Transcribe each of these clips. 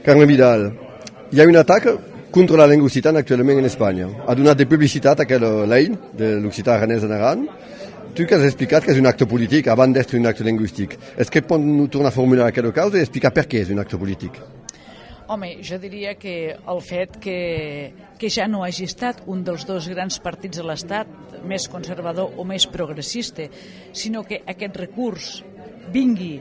Carme Vidal, hi ha un atac contra la llengua occitana actualment en Espanya. Ha donat de publicitat a aquella llei de l'occità aranès en Aran. Tu que has explicat que és un acte polític abans d'être un acte lingüístic. És que pot tornar a formular aquesta causa i explicar per què és un acte polític? Home, jo diria que el fet que ja no hagi estat un dels dos grans partits de l'Estat, més conservador o més progressista, sinó que aquest recurs vingui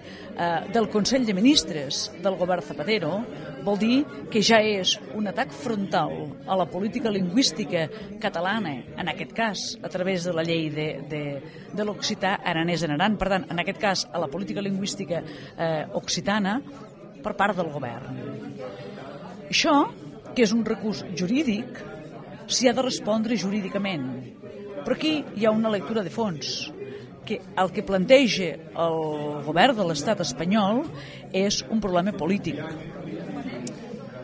del Consell de Ministres del govern Zapatero, vol dir que ja és un atac frontal a la política lingüística catalana, en aquest cas a través de la llei de l'occità aranès en Aran, per tant, en aquest cas a la política lingüística occitana per part del govern. Això, que és un recurs jurídic, s'hi ha de respondre jurídicament, però aquí hi ha una lectura de fons, que el que planteja el govern de l'estat espanyol és un problema polític.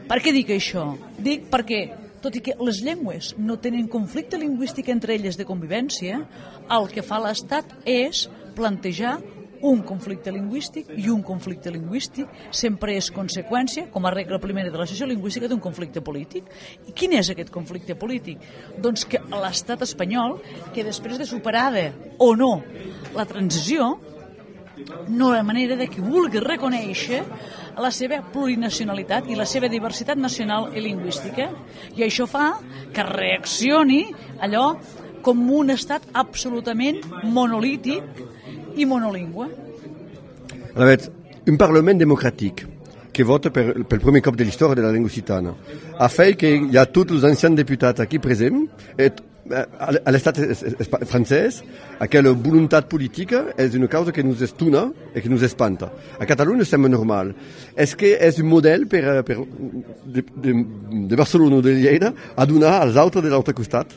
Per què dic això? Dic perquè, tot i que les llengües no tenen conflicte lingüístic entre elles de convivència, el que fa l'Estat és plantejar un conflicte lingüístic, i un conflicte lingüístic sempre és conseqüència, com a regla primera de la sociolingüística, d'un conflicte polític. I quin és aquest conflicte polític? Doncs que l'estat espanyol, que després de superada o no la transició, no hi ha manera de que vulgui reconèixer la seva plurinacionalitat i la seva diversitat nacional i lingüística, i això fa que reaccioni allò com un estat absolutament monolític i monolingüe. Un Parlament democràtic que vota pel primer cop de l'història de la llengua occitana ha fet que hi ha tots els ancians diputats aquí presents a l'estat francès. Aquella voluntat política és una causa que ens estona i que ens espanta. A Catalunya sembla normal. És que és un model de Barcelona o de Lleida a donar als altres de l'altre costat?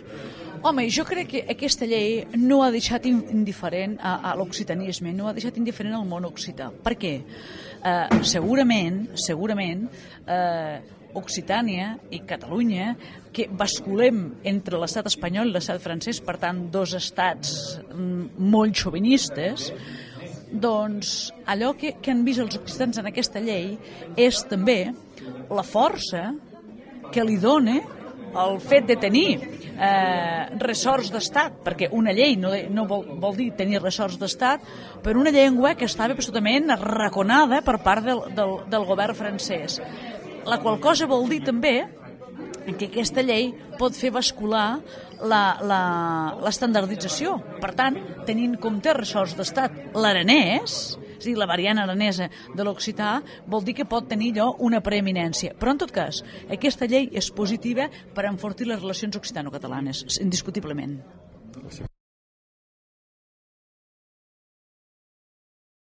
Home, jo crec que aquesta llei no ha deixat indiferent a l'occitanisme, no ha deixat indiferent al món occità. Per què? Segurament, Occitània i Catalunya, que basculem entre l'estat espanyol i l'estat francès, per tant, dos estats molt xovinistes, doncs allò que han vist els occitans en aquesta llei és també la força que li dona el fet de tenir ressorts d'estat, perquè una llei no vol dir tenir ressorts d'estat, per una llengua que estava absolutament arraconada per part del govern francès. La qual cosa vol dir també que aquesta llei pot fer bascular l'estandardització. Per tant, tenint en compte ressorts d'estat, l'aranès, és a dir, la variant aranesa de l'occità, vol dir que pot tenir allò una preeminència. Però, en tot cas, aquesta llei és positiva per enfortir les relacions occitano-catalanes, indiscutiblement.